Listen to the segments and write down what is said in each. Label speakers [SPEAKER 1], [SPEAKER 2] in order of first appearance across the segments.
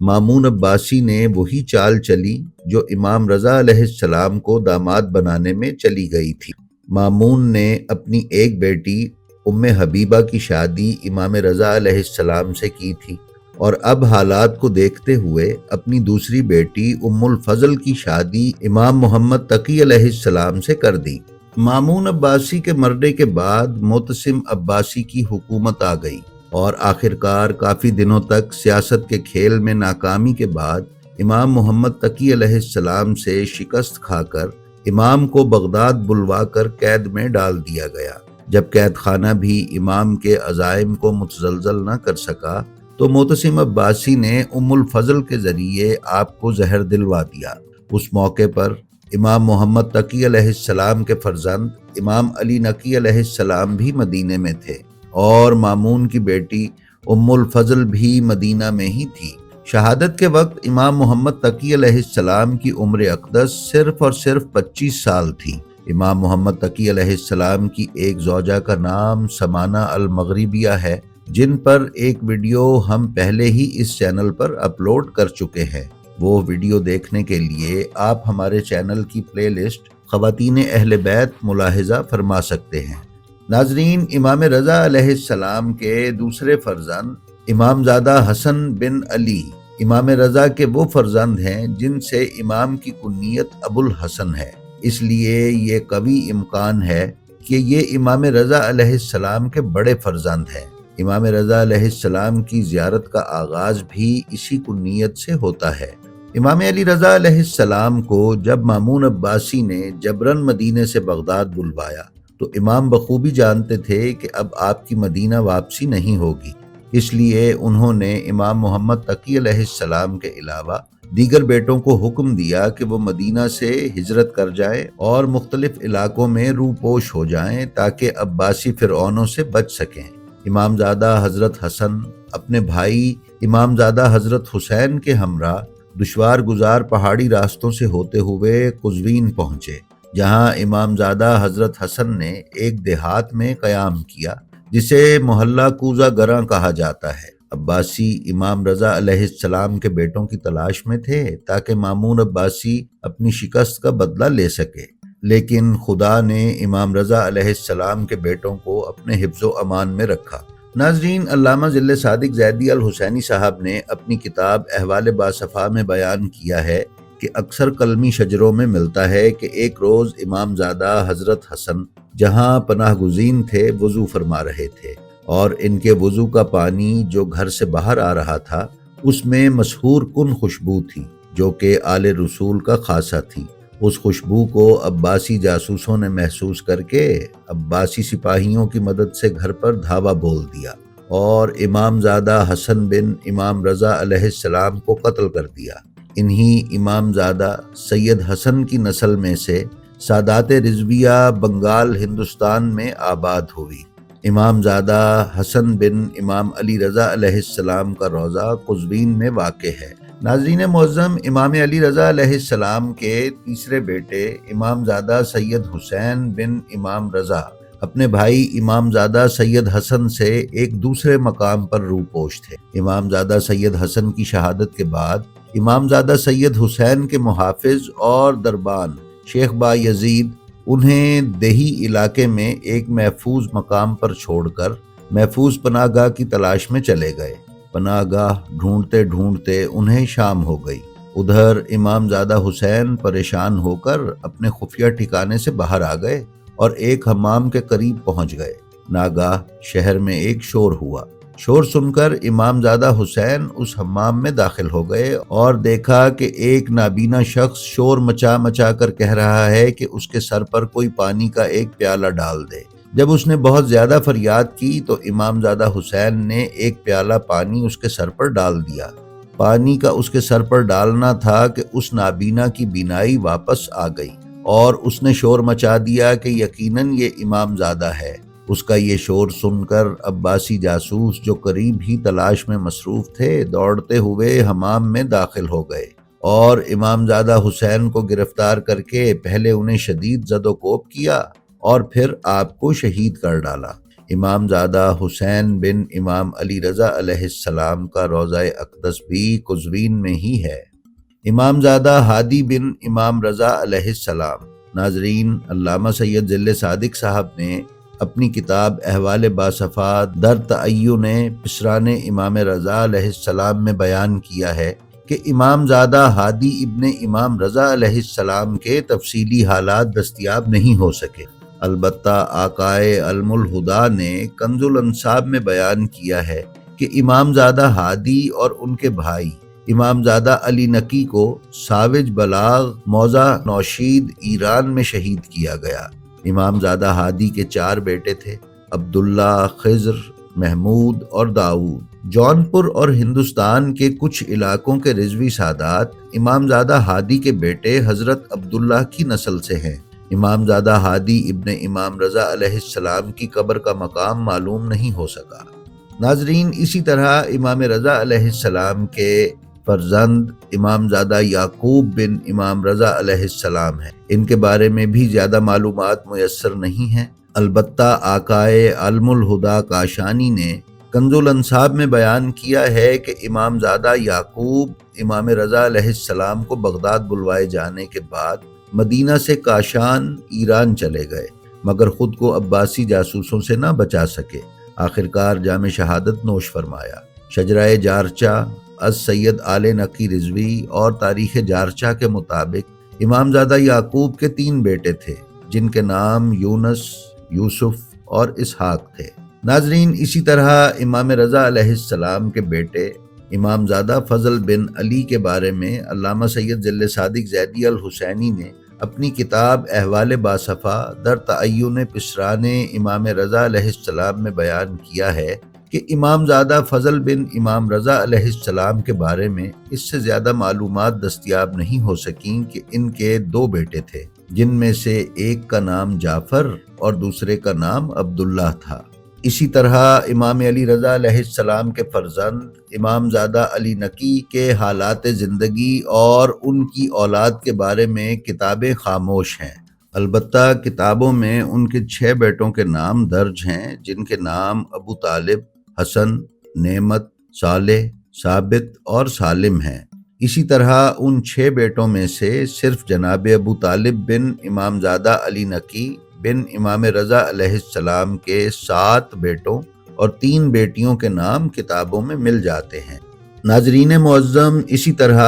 [SPEAKER 1] مامون عباسی نے وہی چال چلی جو امام رضا علیہ السلام کو داماد بنانے میں چلی گئی تھی۔ مامون نے اپنی ایک بیٹی ام حبیبہ کی شادی امام رضا علیہ السلام سے کی تھی، اور اب حالات کو دیکھتے ہوئے اپنی دوسری بیٹی ام الفضل کی شادی امام محمد تقی علیہ السلام سے کر دی۔ مامون عباسی کے مرنے کے بعد معتصم عباسی کی حکومت آ گئی، اور آخرکار کافی دنوں تک سیاست کے کھیل میں ناکامی کے بعد امام محمد تقی علیہ السلام سے شکست کھا کر امام کو بغداد بلوا کر قید میں ڈال دیا گیا۔ جب قید خانہ بھی امام کے عزائم کو متزلزل نہ کر سکا تو معتصم عباسی نے ام الفضل کے ذریعے آپ کو زہر دلوا دیا۔ اس موقع پر امام محمد تقی علیہ السلام کے فرزند امام علی نقی علیہ السلام بھی مدینے میں تھے، اور مامون کی بیٹی ام الفضل بھی مدینہ میں ہی تھی۔ شہادت کے وقت امام محمد تقی علیہ السلام کی عمر اقدس صرف اور صرف 25 سال تھی۔ امام محمد تقی علیہ السلام کی ایک زوجہ کا نام سمانہ المغربیہ ہے، جن پر ایک ویڈیو ہم پہلے ہی اس چینل پر اپلوڈ کر چکے ہیں۔ وہ ویڈیو دیکھنے کے لیے آپ ہمارے چینل کی پلے لسٹ خواتین اہل بیت ملاحظہ فرما سکتے ہیں۔ ناظرین، امام رضا علیہ السلام کے دوسرے فرزند امام زادہ حسن بن علی امام رضا کے وہ فرزند ہیں جن سے امام کی کنیت ابو الحسن ہے، اس لیے یہ قوی امکان ہے کہ یہ امام رضا علیہ السلام کے بڑے فرزند ہیں۔ امام رضا علیہ السلام کی زیارت کا آغاز بھی اسی کنیت سے ہوتا ہے۔ امام علی رضا علیہ السلام کو جب مامون عباسی نے جبرن مدینے سے بغداد بلوایا تو امام بخوبی جانتے تھے کہ اب آپ کی مدینہ واپسی نہیں ہوگی، اس لیے انہوں نے امام محمد تقی علیہ السلام کے علاوہ دیگر بیٹوں کو حکم دیا کہ وہ مدینہ سے ہجرت کر جائیں اور مختلف علاقوں میں روپوش ہو جائیں تاکہ عباسی فرعونوں سے بچ سکیں۔ امام زادہ حضرت حسن اپنے بھائی امام زادہ حضرت حسین کے ہمراہ دشوار گزار پہاڑی راستوں سے ہوتے ہوئے قزوین پہنچے، جہاں امام زادہ حضرت حسن نے ایک دیہات میں قیام کیا جسے محلہ کوزہ گراں کہا جاتا ہے۔ عباسی امام رضا علیہ السلام کے بیٹوں کی تلاش میں تھے تاکہ مامون عباسی اپنی شکست کا بدلہ لے سکے، لیکن خدا نے امام رضا علیہ السلام کے بیٹوں کو اپنے حفظ و امان میں رکھا۔ ناظرین، علامہ ذل صادق زیدی الحسینی صاحب نے اپنی کتاب احوال باصفا میں بیان کیا ہے کہ اکثر قلمی شجروں میں ملتا ہے کہ ایک روز امام زادہ حضرت حسن جہاں پناہ گزین تھے وضو فرما رہے تھے، اور ان کے وضو کا پانی جو گھر سے باہر آ رہا تھا اس میں مسحور کن خوشبو تھی جو کہ آل رسول کا خاصہ تھی۔ اس خوشبو کو عباسی جاسوسوں نے محسوس کر کے عباسی سپاہیوں کی مدد سے گھر پر دھاوا بول دیا اور امام زادہ حسن بن امام رضا علیہ السلام کو قتل کر دیا۔ انہی امام زادہ سید حسن کی نسل میں سے سادات رضویہ بنگال ہندوستان میں آباد ہوئی۔ امام زادہ حسن بن امام علی رضا علیہ السلام کا روضہ قزوین میں واقع ہے۔ ناظرین معظم، امام علی رضا علیہ السلام کے تیسرے بیٹے امام زادہ سید حسین بن امام رضا اپنے بھائی امام زادہ سید حسن سے ایک دوسرے مقام پر روپوش تھے۔ امام زادہ سید حسن کی شہادت کے بعد امام زادہ سید حسین کے محافظ اور دربان شیخ با یزید انہیں دیہی علاقے میں ایک محفوظ مقام پر چھوڑ کر محفوظ پناہ گاہ کی تلاش میں چلے گئے۔ پناہ گاہ ڈھونڈتے ڈھونڈتے انہیں شام ہو گئی۔ ادھر امام زادہ حسین پریشان ہو کر اپنے خفیہ ٹھکانے سے باہر آ گئے اور ایک حمام کے قریب پہنچ گئے۔ ناگاہ شہر میں ایک شور ہوا۔ شور سن کر امام زادہ حسین اس حمام میں داخل ہو گئے اور دیکھا کہ ایک نابینا شخص شور مچا مچا کر کہہ رہا ہے کہ اس کے سر پر کوئی پانی کا ایک پیالہ ڈال دے۔ جب اس نے بہت زیادہ فریاد کی تو امام زادہ حسین نے ایک پیالہ پانی اس کے سر پر ڈال دیا۔ پانی کا اس کے سر پر ڈالنا تھا کہ اس نابینا کی بینائی واپس آ گئی اور اس نے شور مچا دیا کہ یقیناً یہ امام زادہ ہے۔ اس کا یہ شور سن کر عباسی جاسوس جو قریب ہی تلاش میں مصروف تھے دوڑتے ہوئے حمام میں داخل ہو گئے اور امام زادہ حسین کو گرفتار کر کے پہلے انہیں شدید زد و کوب کیا اور پھر آپ کو شہید کر ڈالا۔ امام زادہ حسین بن امام علی رضا علیہ السلام کا روضہ اقدس بھی قزوین میں ہی ہے۔ امام زادہ ہادی بن امام رضا علیہ السلام۔ ناظرین، علامہ سید ظل صادق صاحب نے اپنی کتاب احوال باصفا در تعین پسران امام رضا علیہ السلام میں بیان کیا ہے کہ امام زادہ ہادی ابن امام رضا علیہ السلام کے تفصیلی حالات دستیاب نہیں ہو سکے۔ البتہ آقائے علم الہدا نے کنز الانساب میں بیان کیا ہے کہ امام زادہ ہادی اور ان کے بھائی امام زادہ علی نقی کو ساوج بلاغ موضع نوشید ایران میں شہید کیا گیا۔ امام زادہ ہادی کے 4 بیٹے تھے، عبداللہ، خضر، محمود اور داؤد۔ جونپور اور ہندوستان کے کچھ علاقوں کے رضوی سادات امام زادہ ہادی کے بیٹے حضرت عبداللہ کی نسل سے ہیں۔ امام زادہ ہادی ابن امام رضا علیہ السلام کی قبر کا مقام معلوم نہیں ہو سکا۔ ناظرین، اسی طرح امام رضا علیہ السلام کے فرزند امام زادہ یعقوب بن امام رضا علیہ السلام ہیں۔ ان کے بارے میں بھی زیادہ معلومات میسر نہیں ہیں۔ البتہ آقائے علم الہدا کاشانی نے کنز الانساب میں بیان کیا ہے کہ امام زادہ یعقوب امام رضا علیہ السلام کو بغداد بلوائے جانے کے بعد مدینہ سے کاشان ایران چلے گئے، مگر خود کو عباسی جاسوسوں سے نہ بچا سکے۔ آخرکار جام شہادت نوش فرمایا۔ شجرہ جارچہ از سید آل نقی رضوی اور تاریخ جارچہ کے مطابق امام زادہ یعقوب کے 3 بیٹے تھے، جن کے نام یونس، یوسف اور اسحاق تھے۔ ناظرین، اسی طرح امام رضا علیہ السلام کے بیٹے امام زادہ فضل بن علی کے بارے میں علامہ سید ظل صادق زیدی الحسینی نے اپنی کتاب احوال باصفا در تعین پسران امام رضا علیہ السلام میں بیان کیا ہے کہ امام زادہ فضل بن امام رضا علیہ السلام کے بارے میں اس سے زیادہ معلومات دستیاب نہیں ہو سکیں کہ ان کے 2 بیٹے تھے، جن میں سے ایک کا نام جعفر اور دوسرے کا نام عبداللہ تھا۔ اسی طرح امام علی رضا علیہ السلام کے فرزند امام زادہ علی نقی کے حالات زندگی اور ان کی اولاد کے بارے میں کتابیں خاموش ہیں۔ البتہ کتابوں میں ان کے 6 بیٹوں کے نام درج ہیں، جن کے نام ابو طالب، حسن، نعمت، صالح، ثابت اور سالم ہیں۔ اسی طرح ان 6 بیٹوں میں سے صرف جناب ابو طالب بن امام زادہ علی نقی بن امام رضا علیہ السلام کے 7 بیٹوں اور 3 بیٹیوں کے نام کتابوں میں مل جاتے ہیں۔ ناظرین معظم، اسی طرح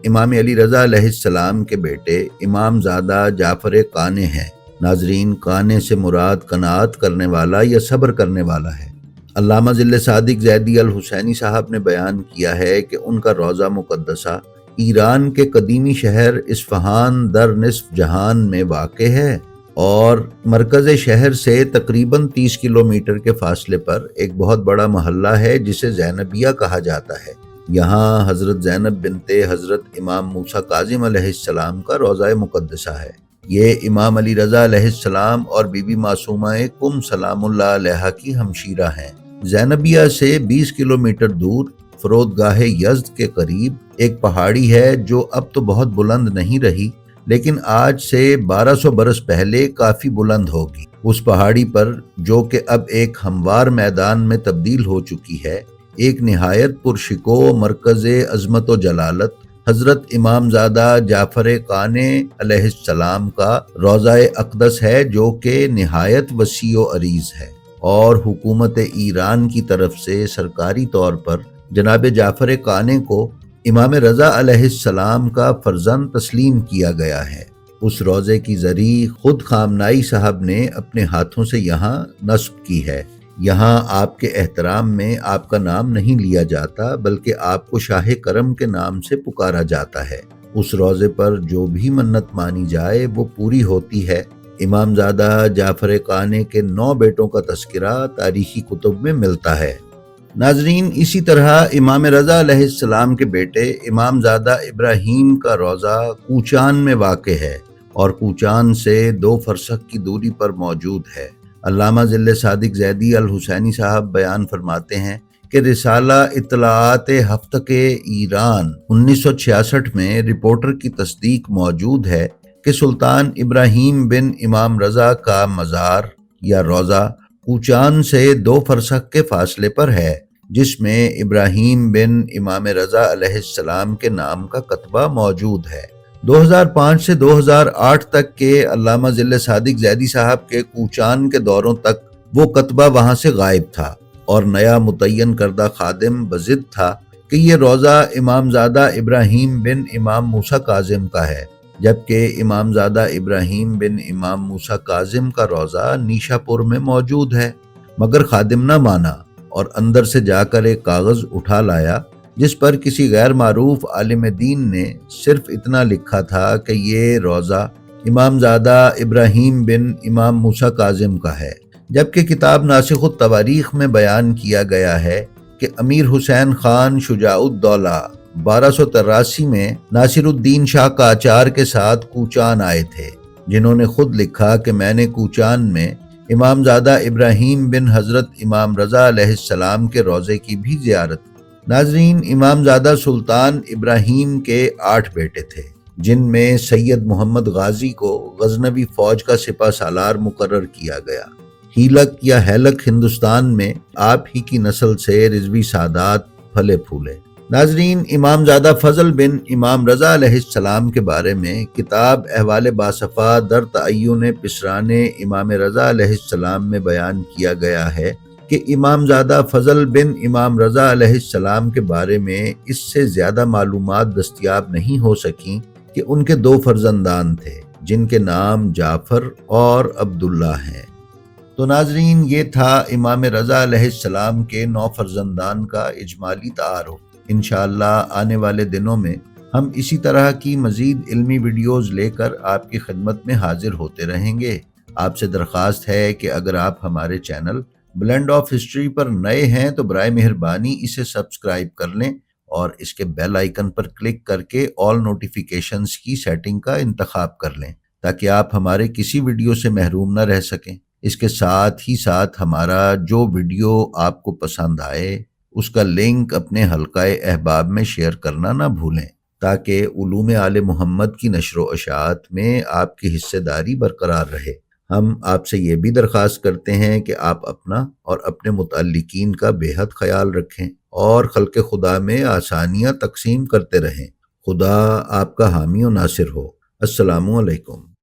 [SPEAKER 1] امام علی رضا علیہ السلام کے بیٹے امام زادہ جعفر قانع ہیں۔ ناظرین، قانع سے مراد قناعت کرنے والا یا صبر کرنے والا ہے۔ علامہ ظل صادق زیدی الحسینی صاحب نے بیان کیا ہے کہ ان کا روضہ مقدسہ ایران کے قدیمی شہر اصفہان در نصف جہان میں واقع ہے اور مرکز شہر سے تقریباً 30 کلومیٹر کے فاصلے پر ایک بہت بڑا محلہ ہے جسے زینبیہ کہا جاتا ہے۔ یہاں حضرت زینب بنت حضرت امام موسیٰ کاظم علیہ السلام کا روضہ مقدسہ ہے۔ یہ امام علی رضا علیہ السلام اور بی بی معصومہ کم سلام اللہ علیہا کی ہمشیرہ ہیں۔ زینبیہ سے 20 کلومیٹر دور فرودگاہ یزد کے قریب ایک پہاڑی ہے جو اب تو بہت بلند نہیں رہی، لیکن آج سے 1200 برس پہلے کافی بلند ہوگی۔ اس پہاڑی پر، جو کہ اب ایک ہموار میدان میں تبدیل ہو چکی ہے، ایک نہایت پرشکو مرکز عظمت و جلالت حضرت امام زادہ جعفر قانع علیہ السلام کا روضہ اقدس ہے، جو کہ نہایت وسیع و عریض ہے اور حکومت ایران کی طرف سے سرکاری طور پر جناب جعفر قانع کو امام رضا علیہ السلام کا فرزند تسلیم کیا گیا ہے۔ اس روضے کی زری خود خامنائی صاحب نے اپنے ہاتھوں سے یہاں نصب کی ہے۔ یہاں آپ کے احترام میں آپ کا نام نہیں لیا جاتا، بلکہ آپ کو شاہ کرم کے نام سے پکارا جاتا ہے۔ اس روضے پر جو بھی منت مانی جائے وہ پوری ہوتی ہے۔ امام زادہ جعفر قانع کے 9 بیٹوں کا تذکرہ تاریخی کتب میں ملتا ہے۔ ناظرین، اسی طرح امام رضا علیہ السلام کے بیٹے امام زادہ ابراہیم کا روضہ کوچان میں واقع ہے اور کوچان سے 2 فرسخ کی دوری پر موجود ہے۔ علامہ ظل صادق زیدی الحسینی صاحب بیان فرماتے ہیں کہ رسالہ اطلاعات ہفتہ ایران 1966 میں رپورٹر کی تصدیق موجود ہے کہ سلطان ابراہیم بن امام رضا کا مزار یا روضہ کوچان سے 2 فرسخ کے فاصلے پر ہے، جس میں ابراہیم بن امام رضا علیہ السلام کے نام کا کتبہ موجود ہے۔ 2005 سے 2008 تک کے علامہ ظل صادق زیدی صاحب کے کوچان کے دوروں تک وہ کتبہ وہاں سے غائب تھا، اور نیا متعین کردہ خادم بضد تھا کہ یہ روضہ امامزادہ ابراہیم بن امام موسیٰ کاظم کا ہے، جبکہ امامزادہ ابراہیم بن امام موسیٰ کاظم کا روضہ نیشا پور میں موجود ہے۔ مگر خادم نہ مانا اور اندر سے جا کر ایک کاغذ اٹھا لایا، جس پر کسی غیر معروف عالم دین نے صرف اتنا لکھا تھا کہ یہ روضہ امامزادہ ابراہیم بن امام موسیٰ کاظم کا ہے، جبکہ کتاب ناسخ التواریخ میں بیان کیا گیا ہے کہ امیر حسین خان شجاع الدولہ 1283 میں ناصر الدین شاہ قاجار کے ساتھ کوچان آئے تھے، جنہوں نے خود لکھا کہ میں نے کوچان میں امامزادہ ابراہیم بن حضرت امام رضا علیہ السلام کے روضے کی بھی زیارت کی۔ ناظرین، امامزادہ سلطان ابراہیم کے 8 بیٹے تھے، جن میں سید محمد غازی کو غزنوی فوج کا سپہ سالار مقرر کیا گیا۔ ہیلک یا ہیلک ہندوستان میں آپ ہی کی نسل سے رضوی سادات پھلے پھولے۔ ناظرین، امامزادہ فضل بن امام رضا علیہ السلام کے بارے میں کتاب احوال باصفا در تعین پسران امام رضا علیہ السلام میں بیان کیا گیا ہے کہ امامزادہ فضل بن امام رضا علیہ السلام کے بارے میں اس سے زیادہ معلومات دستیاب نہیں ہو سکیں کہ ان کے 2 فرزندان تھے، جن کے نام جعفر اور عبداللہ ہیں۔ تو ناظرین، یہ تھا امام رضا علیہ السلام کے 9 فرزندان کا اجمالی تعارف۔ انشاءاللہ آنے والے دنوں میں ہم اسی طرح کی مزید علمی ویڈیوز لے کر آپ کی خدمت میں حاضر ہوتے رہیں گے۔ آپ سے درخواست ہے کہ اگر آپ ہمارے چینل بلینڈ آف ہسٹری پر نئے ہیں تو برائے مہربانی اسے سبسکرائب کر لیں اور اس کے بیل آئیکن پر کلک کر کے آل نوٹیفیکیشنز کی سیٹنگ کا انتخاب کر لیں، تاکہ آپ ہمارے کسی ویڈیو سے محروم نہ رہ سکیں۔ اس کے ساتھ ہی ساتھ ہمارا جو ویڈیو آپ کو پسند آئے اس کا لنک اپنے حلقہ احباب میں شیئر کرنا نہ بھولیں، تاکہ علوم آل محمد کی نشر و اشاعت میں آپ کی حصہ داری برقرار رہے۔ ہم آپ سے یہ بھی درخواست کرتے ہیں کہ آپ اپنا اور اپنے متعلقین کا بے حد خیال رکھیں اور خلق خدا میں آسانیاں تقسیم کرتے رہیں۔ خدا آپ کا حامی و ناصر ہو۔ السلام علیکم۔